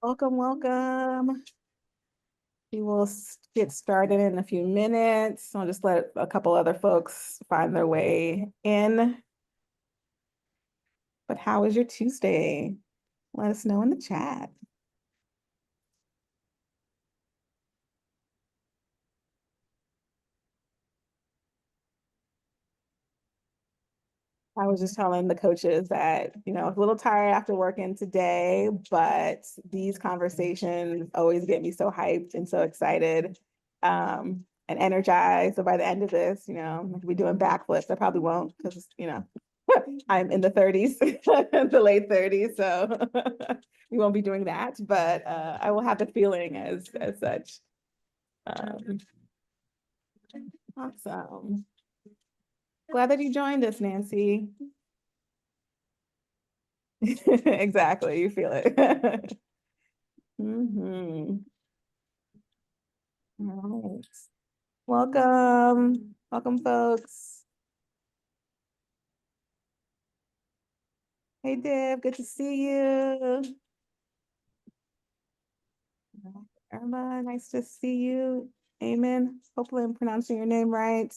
Welcome, welcome. We will get started in a few minutes. I'll just let a couple other folks find their way in. But how was your Tuesday? Let us know in the chat. I was just telling the coaches that, I was a little tired after working today, but these conversations always get me so hyped and so excited and energized. So by the end of this, I'm going to be doing backflips. I probably won't because, I'm in the 30s, the late 30s. So we won't be doing that, but I will have the feeling as such. Awesome. Glad that you joined us, Nancy. Exactly, you feel it. All right. Welcome. Welcome, folks. Hey, Deb, good to see you. Irma, nice to see you. Amen. Hopefully I'm pronouncing your name right.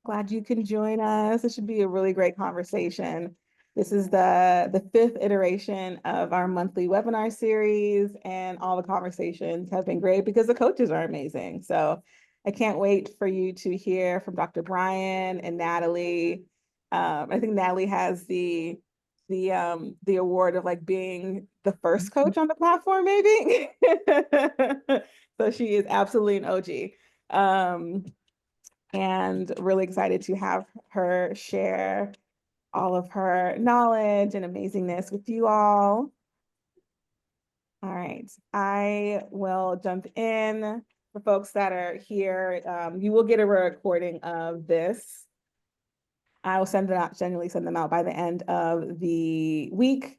Glad you can join us. This should be a really great conversation. This is the fifth iteration of our monthly webinar series, and all the conversations have been great because the coaches are amazing. So I can't wait for you to hear from Dr. Brian and Natalie. I think Natalie has the award of like being the first coach on the platform, maybe. So she is absolutely an OG. And really excited to have her share all of her knowledge and amazingness with you all. All right, I will jump in. For folks that are here, you will get a recording of this. I will generally send them out by the end of the week.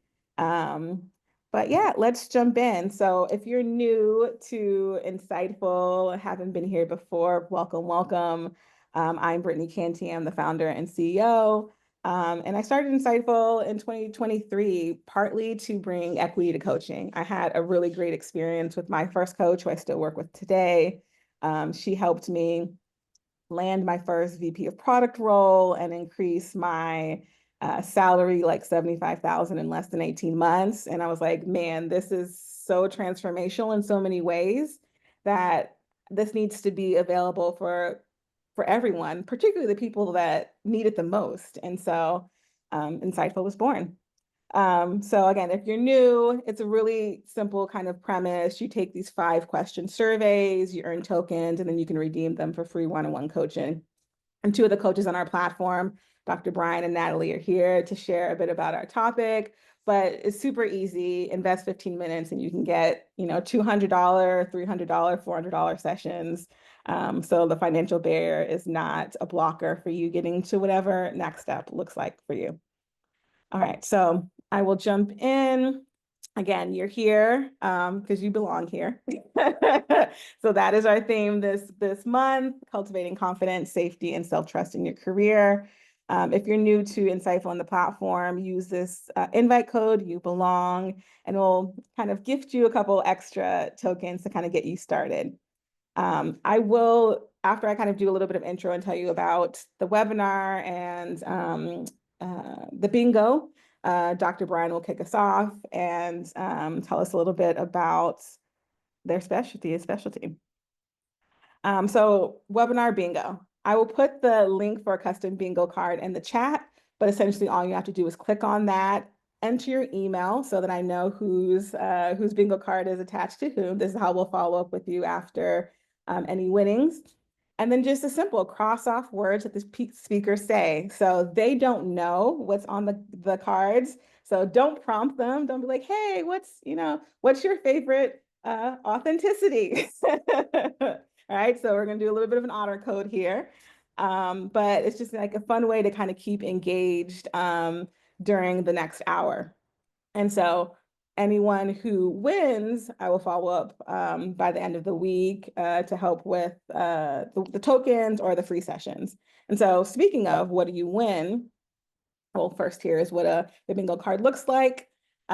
But yeah, let's jump in. So if you're new to Insightful, haven't been here before, welcome, welcome. I'm Brittany Canty. I'm the founder and CEO. And I started Insightful in 2023, partly to bring equity to coaching. I had a really great experience with my first coach, who I still work with today. She helped me land my first VP of product role and increase my salary like 75,000 in less than 18 months. And I was like, man, this is so transformational in so many ways that this needs to be available for everyone, particularly the people that need it the most. And so Insightful was born. So again, if you're new, it's a really simple kind of premise. You take these 5-question surveys, you earn tokens, and then you can redeem them for free one-on-one coaching. And two of the coaches on our platform, Dr. Brian and Natalie, are here to share a bit about our topic, but it's super easy. Invest 15 minutes and you can get, $200, $300, $400 sessions. So the financial barrier is not a blocker for you getting to whatever next step looks like for you. All right, so I will jump in. Again, you're here because you belong here. So that is our theme this month: cultivating confidence, safety, and self-trust in your career. If you're new to Insightful on the platform, use this invite code, you belong, and we'll kind of gift you a couple extra tokens to kind of get you started. I will, after I kind of do a little bit of intro and tell you about the webinar and the bingo, Dr. Brian will kick us off and tell us a little bit about their specialty. So webinar bingo. I will put the link for a custom bingo card in the chat, but essentially all you have to do is click on that, enter your email so that I know whose bingo card is attached to whom. This is how we'll follow up with you after any winnings. And then just a simple cross off words that the speakers say. So they don't know what's on the cards. So don't prompt them. Don't be like, hey, what's your favorite authenticity? All right, so we're gonna do a little bit of an honor code here. But it's just like a fun way to kind of keep engaged during the next hour. And so anyone who wins, I will follow up by the end of the week to help with the tokens or the free sessions. And so speaking of what do you win, well, first here is what the bingo card looks like.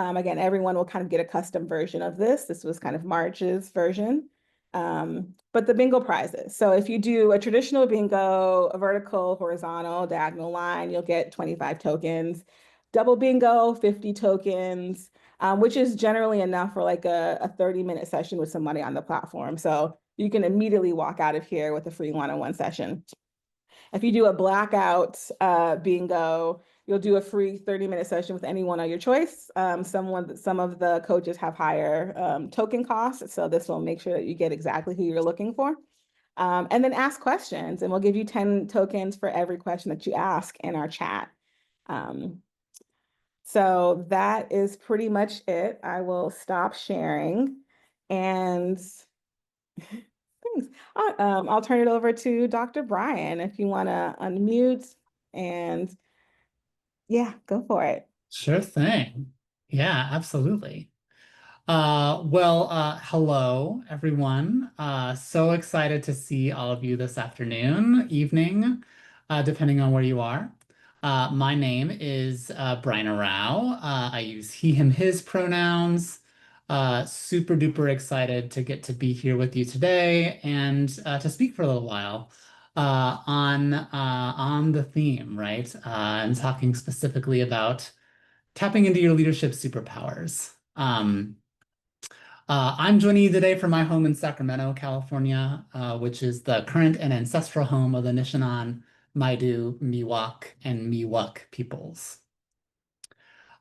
Again, everyone will kind of get a custom version of this. This was kind of March's version. But the bingo prizes. So if you do a traditional bingo, a vertical, horizontal, diagonal line, you'll get 25 tokens. Double bingo, 50 tokens, which is generally enough for like a 30-minute session with somebody on the platform. So you can immediately walk out of here with a free one-on-one session. If you do a blackout bingo, you'll do a free 30-minute session with anyone of your choice. Some of the coaches have higher token costs, so this will make sure that you get exactly who you're looking for. And then ask questions, and we'll give you 10 tokens for every question that you ask in our chat. So that is pretty much it. I will stop sharing and thanks. I'll turn it over to Dr. Brian if you want to unmute and yeah, go for it. Sure thing. Yeah, absolutely. Hello, everyone. So excited to see all of you this afternoon, evening, depending on where you are. My name is Brian Arao. I use he, him, his pronouns. Super duper excited to get to be here with you today and to speak for a little while on the theme, right? I'm talking specifically about tapping into your leadership superpowers. I'm joining you today from my home in Sacramento, California, which is the current and ancestral home of the Nishinan, Maidu, Miwok, and Miwok peoples.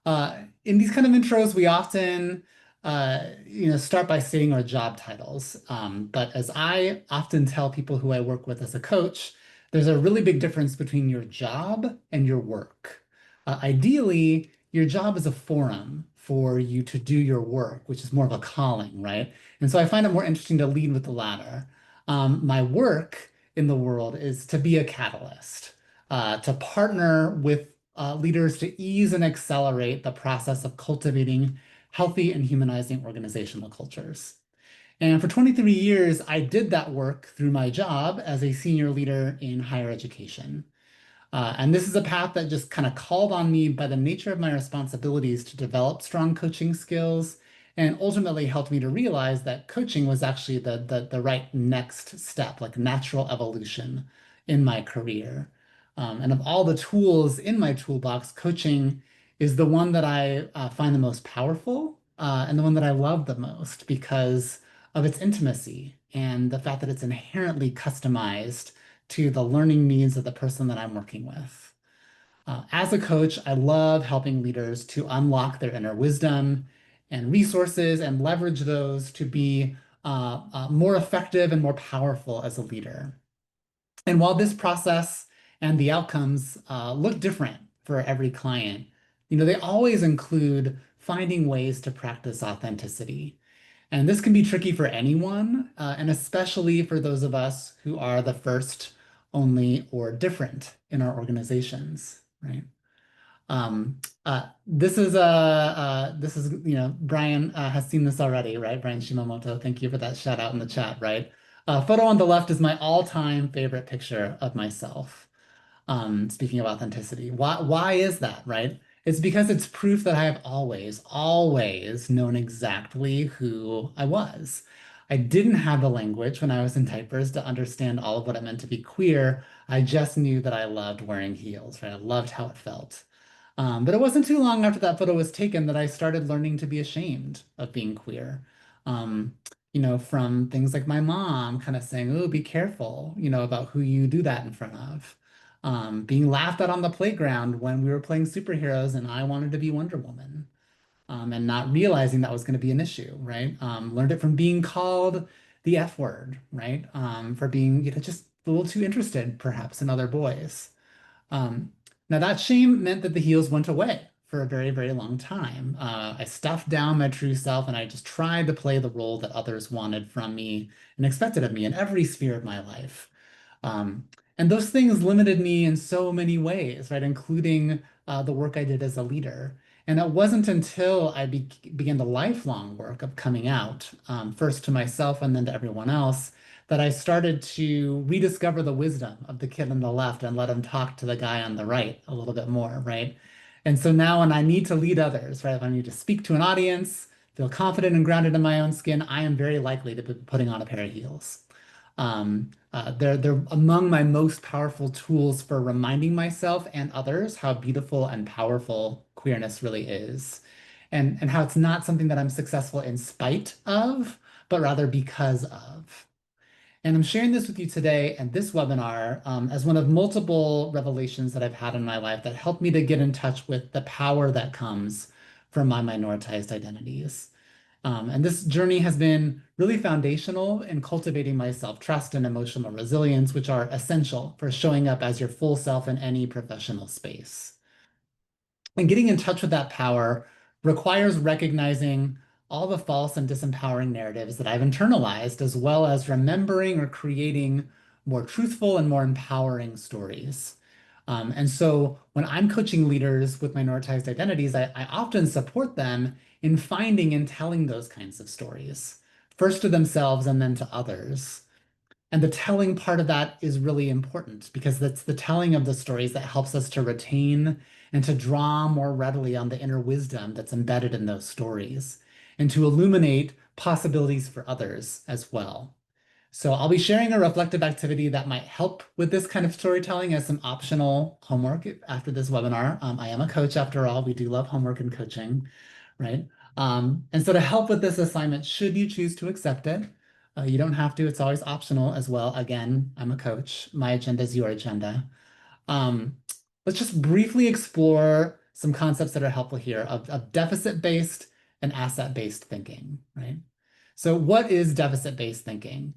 In these kind of intros, we often, start by stating our job titles. But as I often tell people who I work with as a coach, there's a really big difference between your job and your work. Ideally, your job is a forum for you to do your work, which is more of a calling, right? And so I find it more interesting to lead with the latter. My work in the world is to be a catalyst, to partner with leaders to ease and accelerate the process of cultivating healthy and humanizing organizational cultures. And for 23 years, I did that work through my job as a senior leader in higher education. And this is a path that just kind of called on me by the nature of my responsibilities to develop strong coaching skills and ultimately helped me to realize that coaching was actually the right next step, like natural evolution in my career. And of all the tools in my toolbox, coaching is the one that I find the most powerful and the one that I love the most because of its intimacy and the fact that it's inherently customized to the learning needs of the person that I'm working with. As a coach, I love helping leaders to unlock their inner wisdom and resources and leverage those to be more effective and more powerful as a leader. And while this process and the outcomes look different for every client, they always include finding ways to practice authenticity. And this can be tricky for anyone, and especially for those of us who are the first, only, or different in our organizations, right? Brian has seen this already, right? Brian Shimamoto, thank you for that shout out in the chat, right? Photo on the left is my all-time favorite picture of myself. Speaking of authenticity, why is that, right? It's because it's proof that I have always known exactly who I was. I didn't have the language when I was in diapers to understand all of what it meant to be queer. I just knew that I loved wearing heels, right? I loved how it felt. But it wasn't too long after that photo was taken that I started learning to be ashamed of being queer. Um, from things like my mom kind of saying, "Oh, be careful, about who you do that in front of." Being laughed at on the playground when we were playing superheroes and I wanted to be Wonder Woman, and not realizing that was going to be an issue, right? Learned it from being called the F word, right? For being, just a little too interested, perhaps, in other boys. Um, Now, that shame meant that the heels went away for a very, very long time. I stuffed down my true self and I just tried to play the role that others wanted from me and expected of me in every sphere of my life. Um, and those things limited me in so many ways, right? Including the work I did as a leader. And it wasn't until I began the lifelong work of coming out, first to myself and then to everyone else, that I started to rediscover the wisdom of the kid on the left and let him talk to the guy on the right a little bit more, right? And so now when I need to lead others, right, if I need to speak to an audience, feel confident and grounded in my own skin, I am very likely to be putting on a pair of heels. They're among my most powerful tools for reminding myself and others how beautiful and powerful queerness really is, and how it's not something that I'm successful in spite of, but rather because of. And I'm sharing this with you today and this webinar as one of multiple revelations that I've had in my life that helped me to get in touch with the power that comes from my minoritized identities. And this journey has been really foundational in cultivating my self-trust and emotional resilience, which are essential for showing up as your full self in any professional space. And getting in touch with that power requires recognizing all the false and disempowering narratives that I've internalized, as well as remembering or creating more truthful and more empowering stories. And so when I'm coaching leaders with minoritized identities, I often support them in finding and telling those kinds of stories, first to themselves and then to others. And the telling part of that is really important because that's the telling of the stories that helps us to retain and to draw more readily on the inner wisdom that's embedded in those stories and to illuminate possibilities for others as well. So I'll be sharing a reflective activity that might help with this kind of storytelling as some optional homework after this webinar. I am a coach after all. We do love homework and coaching, right? And so to help with this assignment, should you choose to accept it, you don't have to. It's always optional as well. Again, I'm a coach. My agenda is your agenda. Um, let's just briefly explore some concepts that are helpful here of deficit-based and asset-based thinking, right? So what is deficit-based thinking?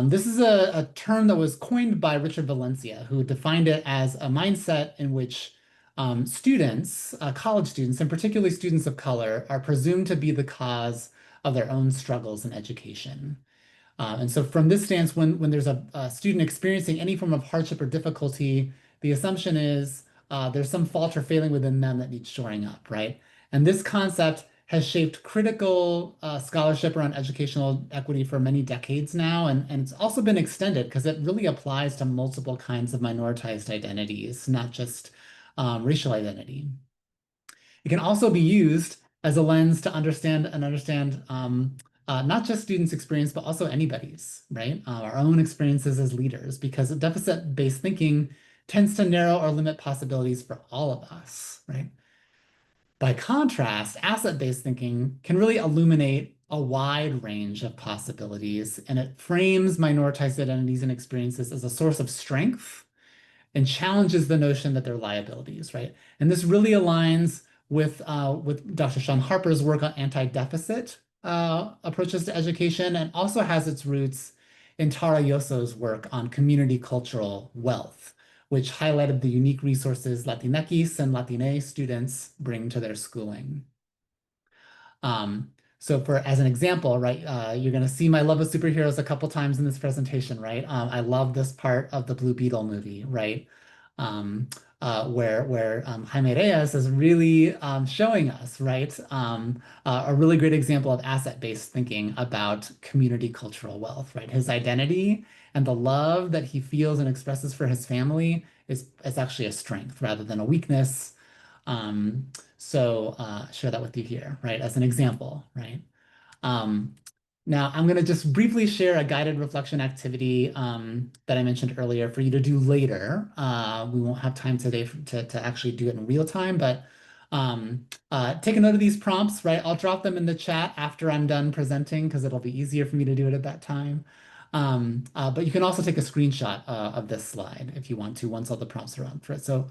This is a term that was coined by Richard Valencia, who defined it as a mindset in which students, college students, and particularly students of color, are presumed to be the cause of their own struggles in education. And so from this stance, when there's a student experiencing any form of hardship or difficulty, the assumption is there's some fault or failing within them that needs shoring up, right? And this concept has shaped critical scholarship around educational equity for many decades now, and it's also been extended because it really applies to multiple kinds of minoritized identities, not just racial identity. It can also be used as a lens to understand not just students' experience, but also anybody's, right? Our own experiences as leaders, because deficit-based thinking tends to narrow or limit possibilities for all of us, right? By contrast, asset-based thinking can really illuminate a wide range of possibilities, and it frames minoritized identities and experiences as a source of strength and challenges the notion that they're liabilities, right? And this really aligns with Dr. Sean Harper's work on anti-deficit approaches to education, and also has its roots in Tara Yoso's work on community cultural wealth, which highlighted the unique resources Latinx and Latine students bring to their schooling. So as an example, right, you're going to see my love of superheroes a couple times in this presentation, right? I love this part of the Blue Beetle movie, right? Where Jaime Reyes is really showing us, right, a really great example of asset-based thinking about community cultural wealth, right? His identity and the love that he feels and expresses for his family is actually a strength rather than a weakness. Share that with you here, right, as an example, right? Um, Now, I'm going to just briefly share a guided reflection activity that I mentioned earlier for you to do later. We won't have time today to actually do it in real time, but take a note of these prompts, right? I'll drop them in the chat after I'm done presenting because it'll be easier for me to do it at that time. But you can also take a screenshot of this slide if you want to once all the prompts are on for it. So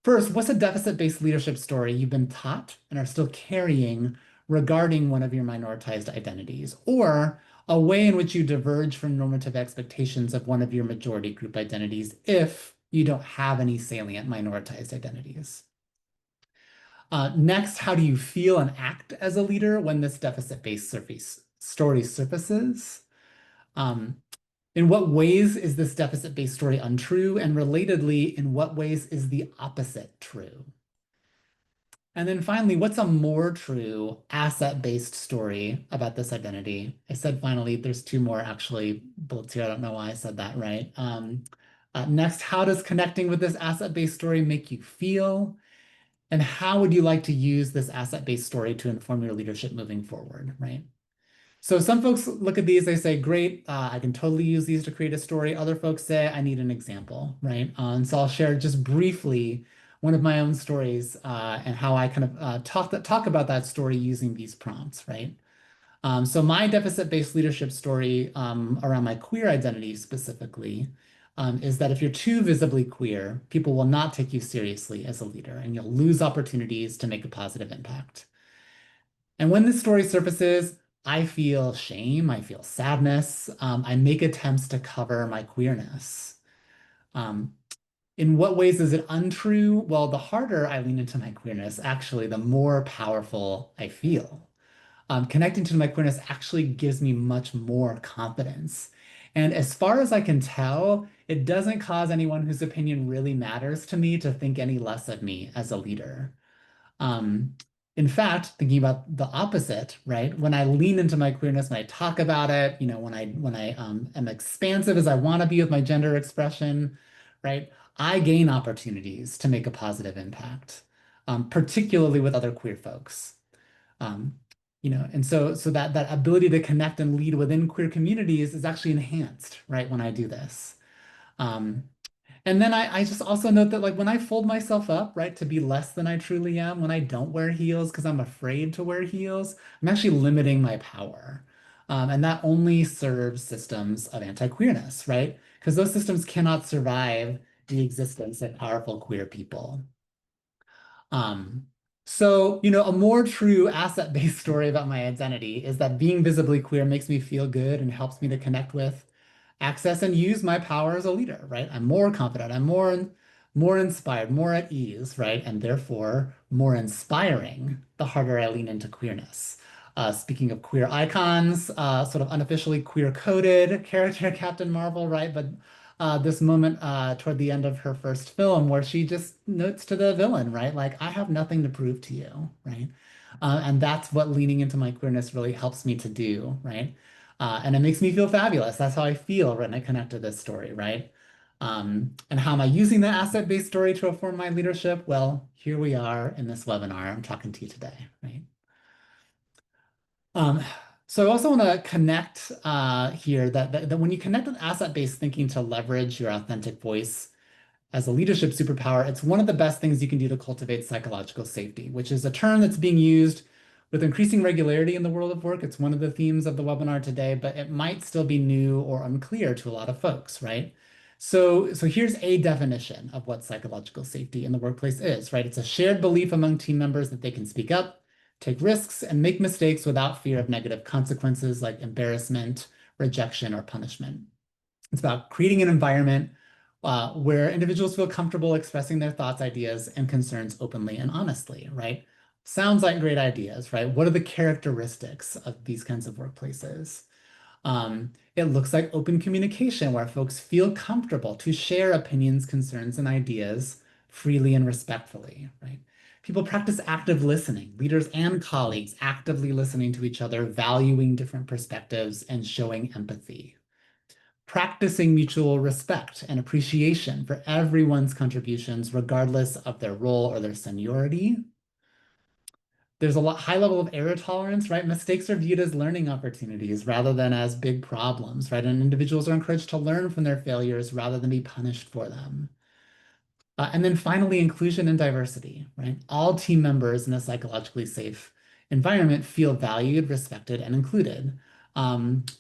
first, what's a deficit-based leadership story you've been taught and are still carrying regarding one of your minoritized identities, or a way in which you diverge from normative expectations of one of your majority group identities if you don't have any salient minoritized identities? Next, how do you feel and act as a leader when this deficit-based story surfaces? Um, in what ways is this deficit-based story untrue? And relatedly, in what ways is the opposite true? And then finally, what's a more true asset-based story about this identity? I said finally, there's two more actually bullets here. I don't know why I said that right. Next, how does connecting with this asset-based story make you feel? And how would you like to use this asset-based story to inform your leadership moving forward, right? So some folks look at these, they say, great, I can totally use these to create a story. Other folks say, I need an example, right? And so I'll share just briefly one of my own stories and how I kind of talk about that story using these prompts, right? So my deficit-based leadership story around my queer identity specifically is that if you're too visibly queer, people will not take you seriously as a leader, and you'll lose opportunities to make a positive impact. And when this story surfaces, I feel shame, I feel sadness, I make attempts to cover my queerness. Um, in what ways is it untrue? Well, the harder I lean into my queerness, actually, the more powerful I feel. Connecting to my queerness actually gives me much more confidence. And as far as I can tell, it doesn't cause anyone whose opinion really matters to me to think any less of me as a leader. Um, in fact, thinking about the opposite, right? When I lean into my queerness, when I talk about it, when I am expansive as I want to be with my gender expression, right? I gain opportunities to make a positive impact, particularly with other queer folks. Um, and so that ability to connect and lead within queer communities is actually enhanced, right, when I do this. Um, and then I just also note that like when I fold myself up, right, to be less than I truly am, when I don't wear heels because I'm afraid to wear heels, I'm actually limiting my power. And that only serves systems of anti-queerness, right? Because those systems cannot survive the existence of powerful queer people. Um, a more true asset-based story about my identity is that being visibly queer makes me feel good and helps me to connect with, access, and use my power as a leader, right? I'm more confident, I'm more inspired, more at ease, right? And therefore more inspiring the harder I lean into queerness. Speaking of queer icons, sort of unofficially queer-coded character Captain Marvel, right? But this moment toward the end of her first film where she just notes to the villain, right? Like, I have nothing to prove to you, right? And that's what leaning into my queerness really helps me to do, right? And it makes me feel fabulous. That's how I feel when I connect to this story, right? And how am I using the asset-based story to inform my leadership? Well, here we are in this webinar. I'm talking to you today, right? Um, so I also want to connect here that when you connect with asset-based thinking to leverage your authentic voice as a leadership superpower, it's one of the best things you can do to cultivate psychological safety, which is a term that's being used with increasing regularity in the world of work. It's one of the themes of the webinar today, but it might still be new or unclear to a lot of folks, right? So here's a definition of what psychological safety in the workplace is, right? It's a shared belief among team members that they can speak up, take risks, and make mistakes without fear of negative consequences like embarrassment, rejection, or punishment. It's about creating an environment where individuals feel comfortable expressing their thoughts, ideas, and concerns openly and honestly, right? Sounds like great ideas, right? What are the characteristics of these kinds of workplaces? It looks like open communication where folks feel comfortable to share opinions, concerns, and ideas freely and respectfully, right? People practice active listening, leaders and colleagues actively listening to each other, valuing different perspectives, and showing empathy. Practicing mutual respect and appreciation for everyone's contributions, regardless of their role or their seniority. There's a high level of error tolerance, right? Mistakes are viewed as learning opportunities rather than as big problems, right? And individuals are encouraged to learn from their failures rather than be punished for them. And then finally, inclusion and diversity, right? All team members in a psychologically safe environment feel valued, respected, and included,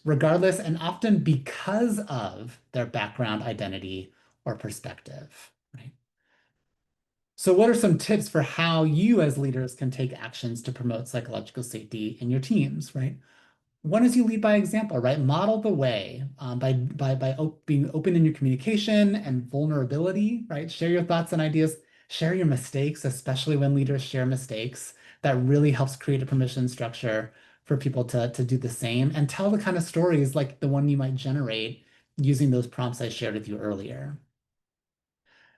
regardless and often because of their background, identity, or perspective, right? So what are some tips for how you as leaders can take actions to promote psychological safety in your teams, right? One is you lead by example, right? Model the way by being open in your communication and vulnerability, right? Share your thoughts and ideas, share your mistakes, especially when leaders share mistakes. That really helps create a permission structure for people to do the same and tell the kind of stories like the one you might generate using those prompts I shared with you earlier.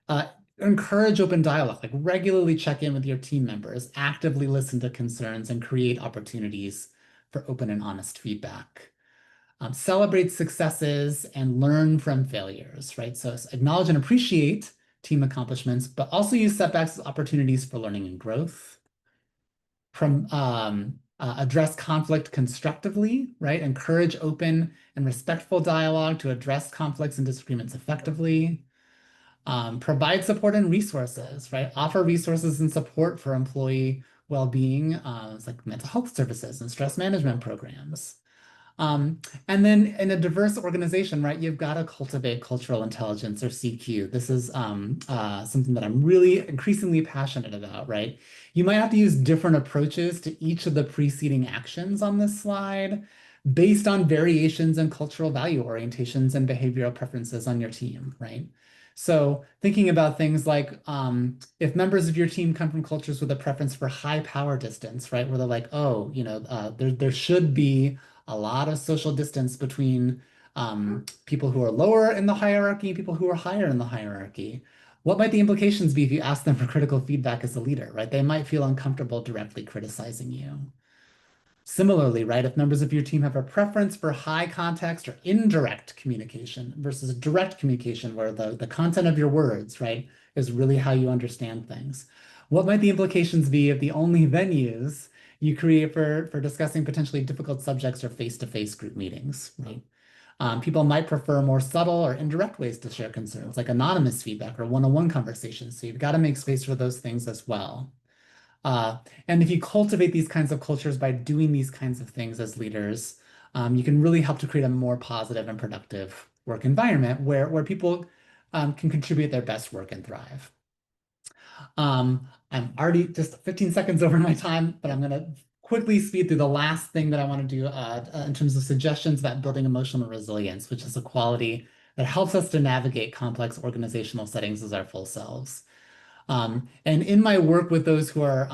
Uh, Encourage open dialogue, like regularly check in with your team members, actively listen to concerns, and create opportunities for open and honest feedback. Celebrate successes and learn from failures, right? So acknowledge and appreciate team accomplishments, but also use setbacks as opportunities for learning and growth. Address conflict constructively, right? Encourage open and respectful dialogue to address conflicts and disagreements effectively. Provide support and resources, right? Offer resources and support for employee well-being, like mental health services and stress management programs. Um, and then in a diverse organization, right, you've got to cultivate cultural intelligence or CQ. This is something that I'm really increasingly passionate about, right? You might have to use different approaches to each of the preceding actions on this slide based on variations in cultural value orientations and behavioral preferences on your team, right? So thinking about things like if members of your team come from cultures with a preference for high power distance, right, where they're like, oh, there should be a lot of social distance between people who are lower in the hierarchy and people who are higher in the hierarchy. What might the implications be if you ask them for critical feedback as a leader, right? They might feel uncomfortable directly criticizing you. Similarly, right, if members of your team have a preference for high context or indirect communication versus direct communication, where the content of your words, right, is really how you understand things. What might the implications be if the only venues you create for discussing potentially difficult subjects are face-to-face group meetings, right? People might prefer more subtle or indirect ways to share concerns, like anonymous feedback or one-on-one conversations. So you've got to make space for those things as well. Uh, and if you cultivate these kinds of cultures by doing these kinds of things as leaders, you can really help to create a more positive and productive work environment where people can contribute their best work and thrive. I'm already just 15 seconds over my time, but I'm going to quickly speed through the last thing that I want to do in terms of suggestions about building emotional resilience, which is a quality that helps us to navigate complex organizational settings as our full selves. And in my work with those who are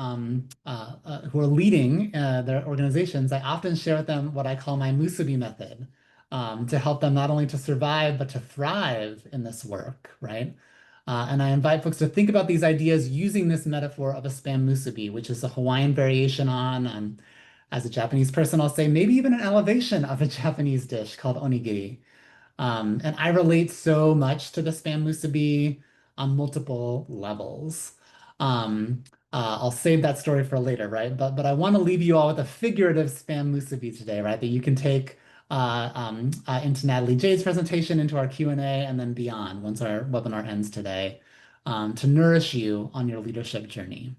leading their organizations, I often share with them what I call my musubi method to help them not only to survive but to thrive in this work, right? And I invite folks to think about these ideas using this metaphor of a spam musubi, which is a Hawaiian variation on, as a Japanese person, I'll say maybe even an elevation of a Japanese dish called onigiri. And I relate so much to the spam musubi on multiple levels. Um, I'll save that story for later, right? But I want to leave you all with a figurative spam musubi today, right? That you can take into Natalie Jade's presentation, into our Q&A, and then beyond once our webinar ends today, to nourish you on your leadership journey.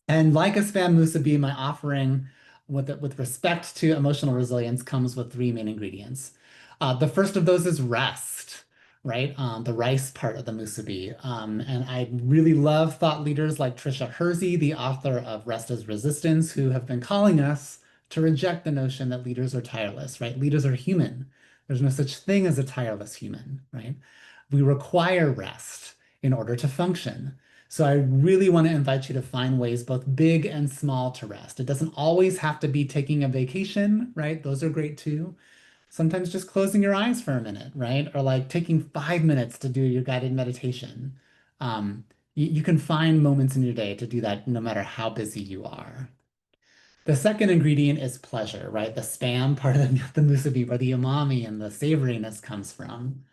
And like a spam musubi, my offering with respect to emotional resilience comes with three main ingredients. The first of those is rest, right? The rice part of the musubi. And I really love thought leaders like Trisha Hersey, the author of Rest is Resistance, who have been calling us to reject the notion that leaders are tireless, right? Leaders are human. There's no such thing as a tireless human, right? We require rest in order to function. So I really want to invite you to find ways, both big and small, to rest. It doesn't always have to be taking a vacation, right? Those are great too. Sometimes just closing your eyes for a minute, right? Or like taking 5 minutes to do your guided meditation. You can find moments in your day to do that no matter how busy you are. The second ingredient is pleasure, right? The spam part of the musubi, where the umami and the savoriness comes from.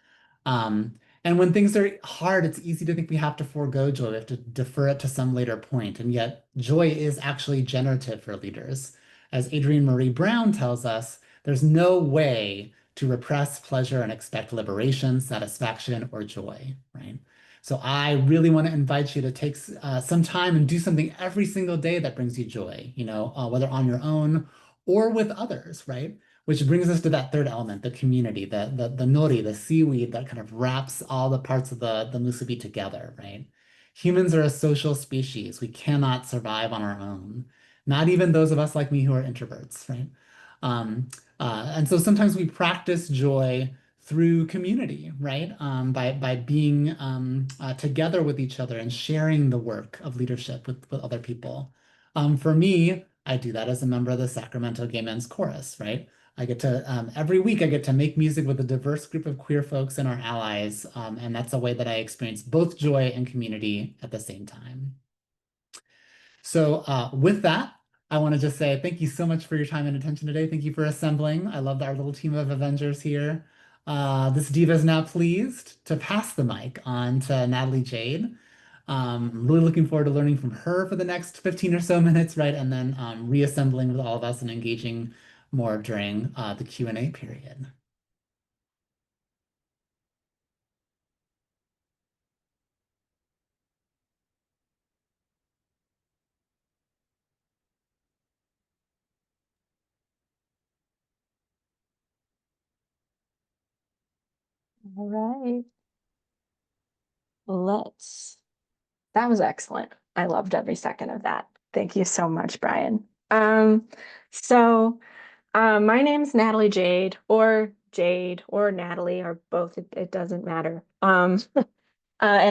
Um, and when things are hard, it's easy to think we have to forego joy, we have to defer it to some later point. And yet, joy is actually generative for leaders. As Adrienne Marie Brown tells us, there's no way to repress pleasure and expect liberation, satisfaction, or joy, right? So I really want to invite you to take some time and do something every single day that brings you joy, whether on your own or with others, right? Which brings us to that third element, the community, the nori, the seaweed that kind of wraps all the parts of the musubi together, right? Humans are a social species. We cannot survive on our own. Not even those of us like me who are introverts, right? Um, and so sometimes we practice joy through community, right? By being together with each other and sharing the work of leadership with other people. For me, I do that as a member of the Sacramento Gay Men's Chorus, right? I get to, every week, I get to make music with a diverse group of queer folks and our allies. And that's a way that I experience both joy and community at the same time. So with that, I want to just say thank you so much for your time and attention today. Thank you for assembling. I love our little team of Avengers here. This diva is now pleased to pass the mic on to Natalie Jade. I'm really looking forward to learning from her for the next 15 or so minutes, right? And then reassembling with all of us and engaging more during the Q&A period. All right. Let's. That was excellent. I loved every second of that. Thank you so much, Brian. So my name's Natalie Jade, or Natalie, or both. It doesn't matter. And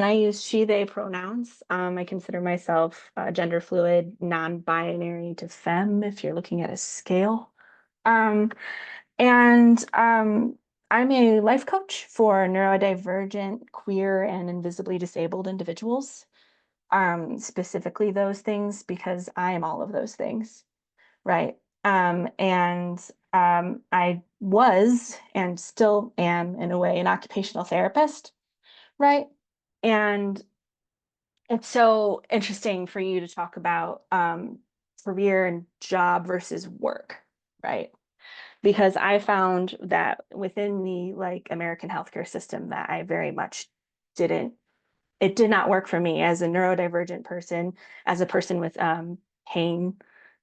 I use she, they pronouns. I consider myself gender fluid, non-binary to femme, if you're looking at a scale. Um, And I'm a life coach for neurodivergent, queer, and invisibly disabled individuals. Specifically those things because I am all of those things, right? And I was and still am, in a way, an occupational therapist, right? And it's so interesting for you to talk about career and job versus work, right? Because I found that within the like American healthcare system that I very much didn't, it did not work for me as a neurodivergent person, as a person with pain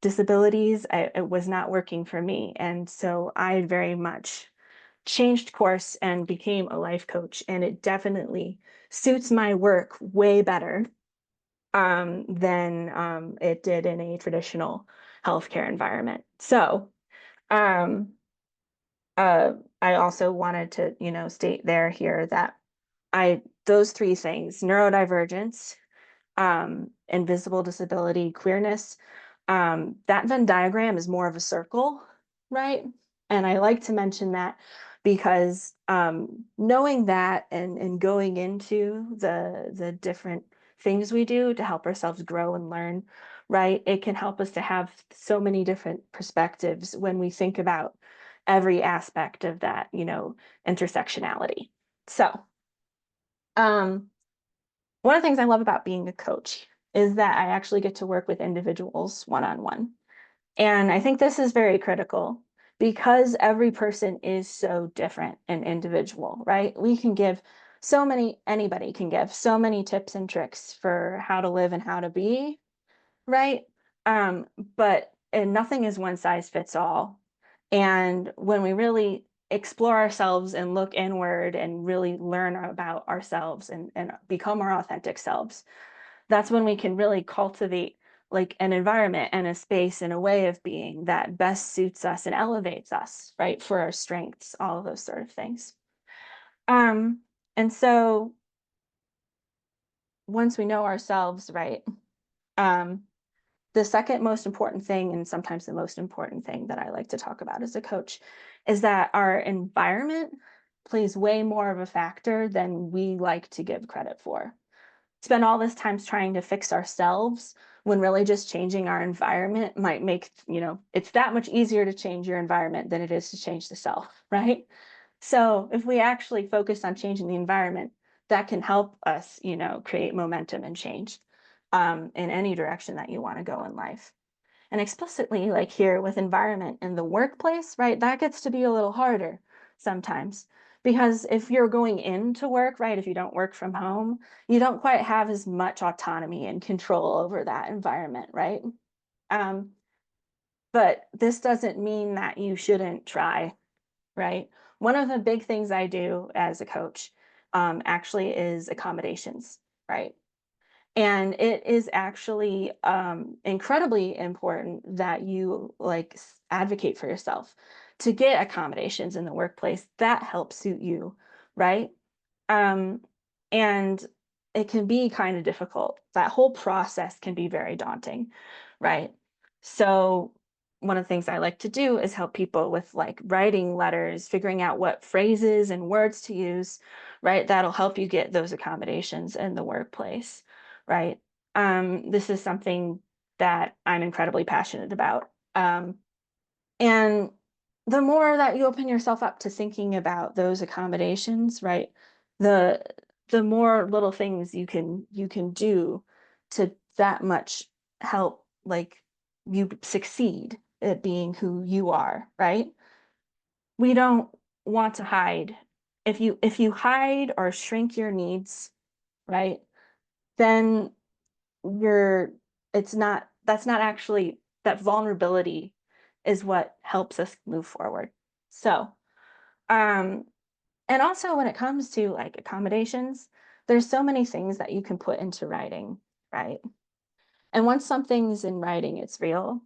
disabilities. It was not working for me. And so I very much changed course and became a life coach. And it definitely suits my work way better than it did in a traditional healthcare environment. So, um, uh, I also wanted to, state here that those three things, neurodivergence, invisible disability, queerness, that Venn diagram is more of a circle, right? And I like to mention that because knowing that and going into the different things we do to help ourselves grow and learn, right? It can help us to have so many different perspectives when we think about every aspect of that, intersectionality. So, um, one of the things I love about being a coach is that I actually get to work with individuals one on one. And I think this is very critical because every person is so different and individual, right? Anybody can give so many tips and tricks for how to live and how to be, right? Um, and nothing is one size fits all. And when we really explore ourselves and look inward and really learn about ourselves and become our authentic selves, that's when we can really cultivate like an environment and a space and a way of being that best suits us and elevates us, right? For our strengths, all of those sort of things. Um, and so once we know ourselves, right, um, the second most important thing, and sometimes the most important thing that I like to talk about as a coach, is that our environment plays way more of a factor than we like to give credit for. Spend all this time trying to fix ourselves when really just changing our environment might make, it's that much easier to change your environment than it is to change the self, right? So if we actually focus on changing the environment, that can help us, create momentum and change in any direction that you want to go in life. And explicitly, like here with environment in the workplace, right, that gets to be a little harder sometimes. Because if you're going into work, right, if you don't work from home, you don't quite have as much autonomy and control over that environment, right? Um, but this doesn't mean that you shouldn't try, right? One of the big things I do as a coach actually is accommodations, right? And it is actually incredibly important that you like advocate for yourself to get accommodations in the workplace that help suit you, right? Um, and it can be kind of difficult. That whole process can be very daunting, right? So one of the things I like to do is help people with like writing letters, figuring out what phrases and words to use, right? That'll help you get those accommodations in the workplace, right? This is something that I'm incredibly passionate about. And the more that you open yourself up to thinking about those accommodations, right? The more little things you can do to that much help like you succeed at being who you are, right? We don't want to hide. If you hide or shrink your needs, right? Then you're it's not that's not actually that vulnerability is what helps us move forward. So, um, and also when it comes to like accommodations, there's so many things that you can put into writing, right? And once something's in writing, it's real.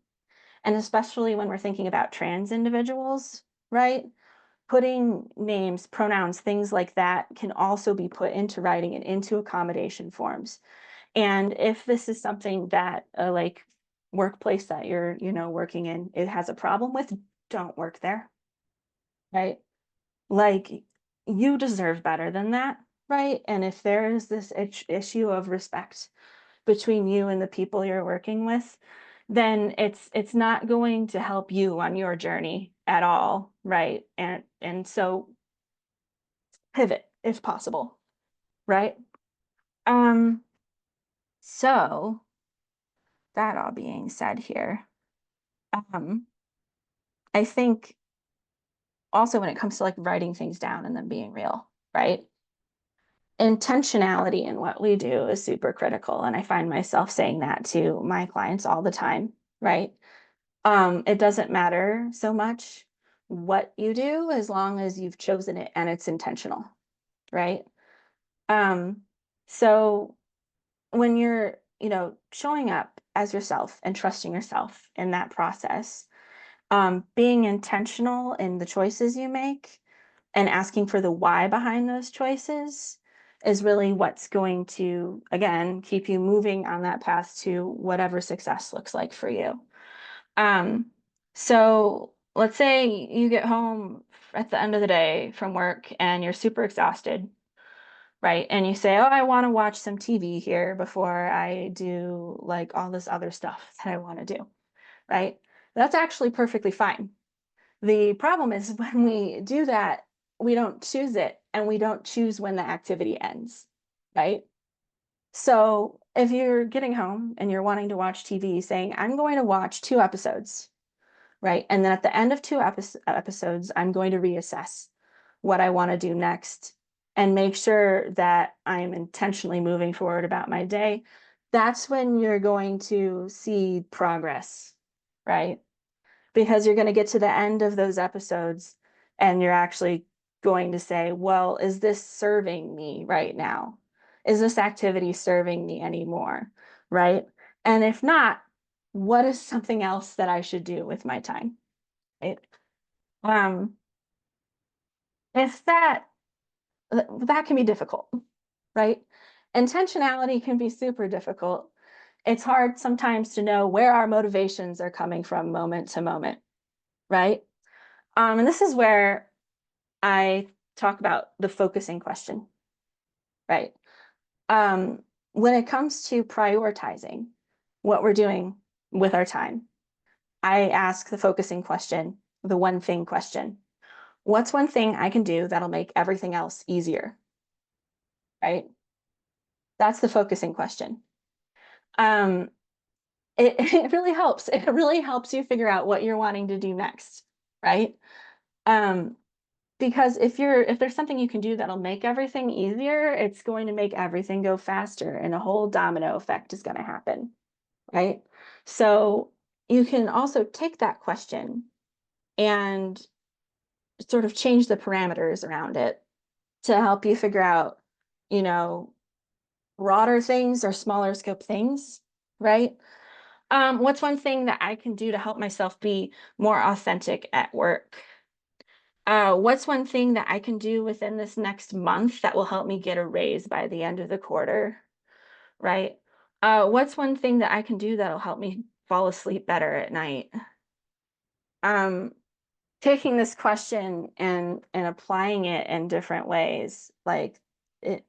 And especially when we're thinking about trans individuals, right? Putting names, pronouns, things like that can also be put into writing and into accommodation forms. And if this is something that like workplace that you're, working in, it has a problem with, don't work there, right? Like you deserve better than that, right? And if there is this issue of respect between you and the people you're working with, then it's not going to help you on your journey at all, right? And so pivot if possible, right? Um, so that all being said here, um, I think also when it comes to like writing things down and then being real, right? Intentionality in what we do is super critical. And I find myself saying that to my clients all the time, right? It doesn't matter so much what you do as long as you've chosen it and it's intentional, right? Um, so when you're, showing up as yourself and trusting yourself in that process, being intentional in the choices you make and asking for the why behind those choices is really what's going to, again, keep you moving on that path to whatever success looks like for you. Um, so let's say you get home at the end of the day from work and you're super exhausted, right? And you say, oh, I want to watch some TV here before I do like all this other stuff that I want to do, right? That's actually perfectly fine. The problem is when we do that, we don't choose it and we don't choose when the activity ends, right? So if you're getting home and you're wanting to watch TV, saying, I'm going to watch 2 episodes, right? And then at the end of 2 episodes, I'm going to reassess what I want to do next and make sure that I'm intentionally moving forward about my day. That's when you're going to see progress, right? Because you're going to get to the end of those episodes and you're actually going to say, well, is this serving me right now? Is this activity serving me anymore? Right? And if not, what is something else that I should do with my time? Right? Um, if that can be difficult, right? Intentionality can be super difficult. It's hard sometimes to know where our motivations are coming from moment to moment, right? And this is where I talk about the focusing question, right? Um, when it comes to prioritizing what we're doing with our time, I ask the focusing question, the one thing question. What's one thing I can do that'll make everything else easier, right? That's the focusing question. Um, it really helps. It really helps you figure out what you're wanting to do next, right? Um, because if there's something you can do that'll make everything easier, it's going to make everything go faster and a whole domino effect is going to happen, right? So you can also take that question and sort of change the parameters around it to help you figure out, you know, broader things or smaller scope things, right? What's one thing that I can do to help myself be more authentic at work? What's one thing that I can do within this next month that will help me get a raise by the end of the quarter, right? What's one thing that I can do that'll help me fall asleep better at night? Um, Taking this question and applying it in different ways, like it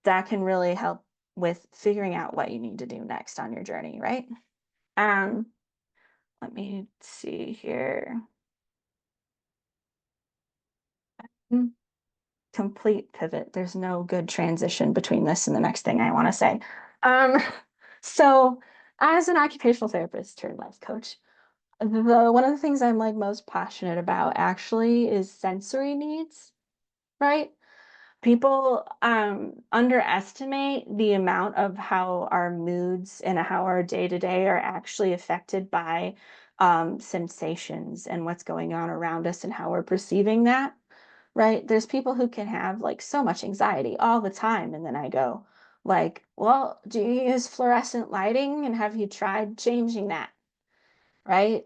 that can really help with figuring out what you need to do next on your journey, right? Um, Let me see here. Complete pivot. There's no good transition between this and the next thing I want to say. Um, so as an occupational therapist turned life coach, one of the things I'm like most passionate about actually is sensory needs, right? People underestimate the amount of how our moods and how our day-to-day are actually affected by sensations and what's going on around us and how we're perceiving that, right? There's people who can have like so much anxiety all the time. And then I go, like, well, do you use fluorescent lighting? And have you tried changing that? Right?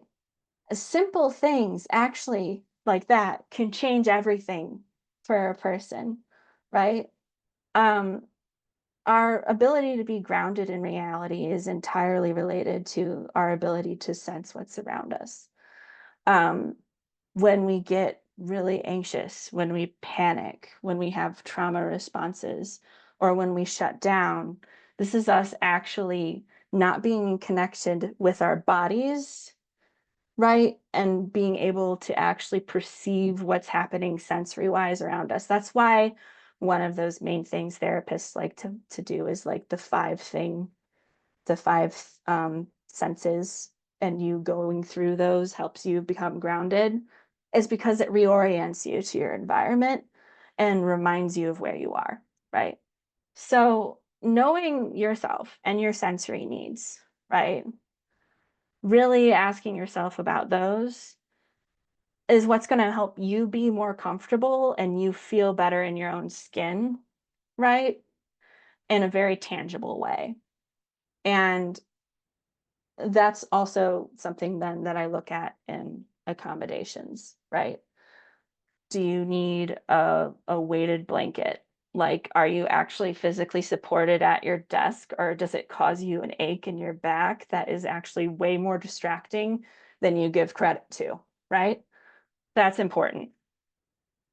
Simple things actually like that can change everything for a person, right? Um, our ability to be grounded in reality is entirely related to our ability to sense what's around us. Um, when we get really anxious, when we panic, when we have trauma responses, or when we shut down, this is us actually not being connected with our bodies, right? And being able to actually perceive what's happening sensory wise around us. That's why one of those main things therapists like to do is like the five senses, and you going through those helps you become grounded, is because it reorients you to your environment and reminds you of where you are, right? So knowing yourself and your sensory needs, right? Really asking yourself about those is what's going to help you be more comfortable and you feel better in your own skin, right? In a very tangible way. And that's also something then that I look at in accommodations, right? Do you need a weighted blanket? Like, are you actually physically supported at your desk, or does it cause you an ache in your back that is actually way more distracting than you give credit to, right? That's important.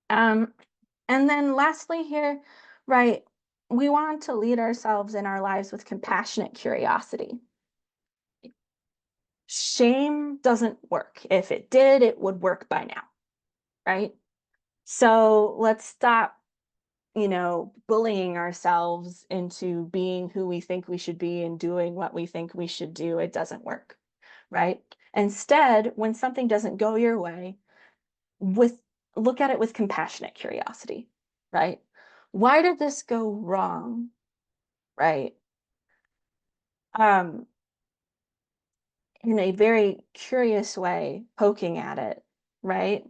Um, and then lastly here, right, we want to lead ourselves in our lives with compassionate curiosity. Shame doesn't work. If it did, it would work by now, right? So let's stop, bullying ourselves into being who we think we should be and doing what we think we should do. It doesn't work, right? Instead, when something doesn't go your way, with look at it with compassionate curiosity, right? Why did this go wrong, right? Um, in a very curious way, poking at it, right?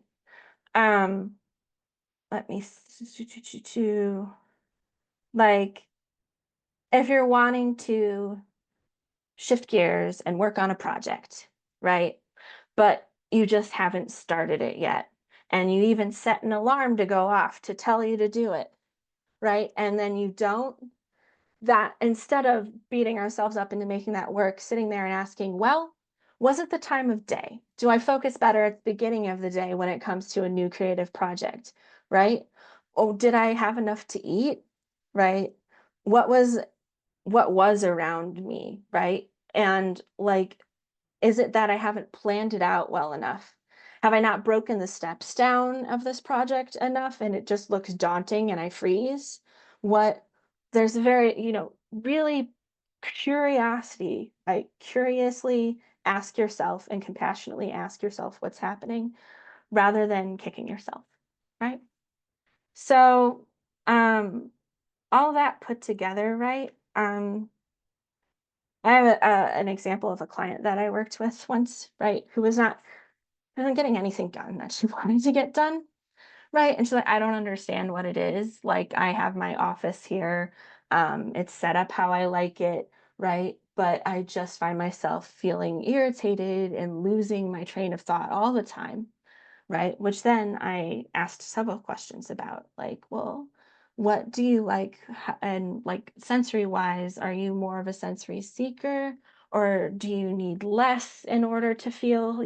Um, let me like if you're wanting to shift gears and work on a project, right? But you just haven't started it yet. And you even set an alarm to go off to tell you to do it, right? And then you don't, that instead of beating ourselves up into making that work, sitting there and asking, well, was it the time of day? Do I focus better at the beginning of the day when it comes to a new creative project, right? Oh, did I have enough to eat, right? What was what was around me, right? And like, is it that I haven't planned it out well enough? Have I not broken the steps down of this project enough and it just looks daunting and I freeze? What there's a very, really curiosity, like curiously ask yourself and compassionately ask yourself what's happening rather than kicking yourself, right? So, all that put together, right? I have an example of a client that I worked with once, right, who wasn't getting anything done that she wanted to get done, right? And she's like, I don't understand what it is. Like, I have my office here. It's set up how I like it, right? But I just find myself feeling irritated and losing my train of thought all the time, right? Which then I asked several questions about, like, well, what do you like? And like sensory wise, are you more of a sensory seeker, or do you need less in order to feel,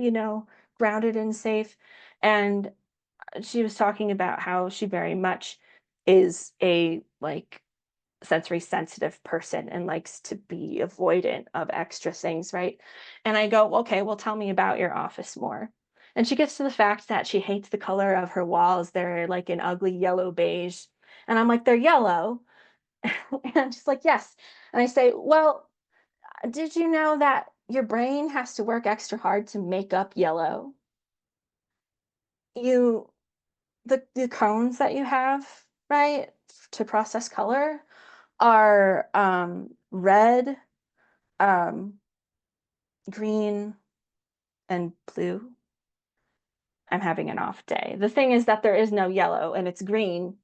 grounded and safe? And she was talking about how she very much is a like sensory sensitive person and likes to be avoidant of extra things, right? And I go, okay, well, tell me about your office more. And she gets to the fact that she hates the color of her walls. They're like an ugly yellow beige. And I'm like, they're yellow. And she's like, yes. And I say, well, did you know that your brain has to work extra hard to make up yellow? You, the cones that you have, right, to process color are red, um, green, and blue. I'm having an off day. The thing is that there is no yellow and it's green,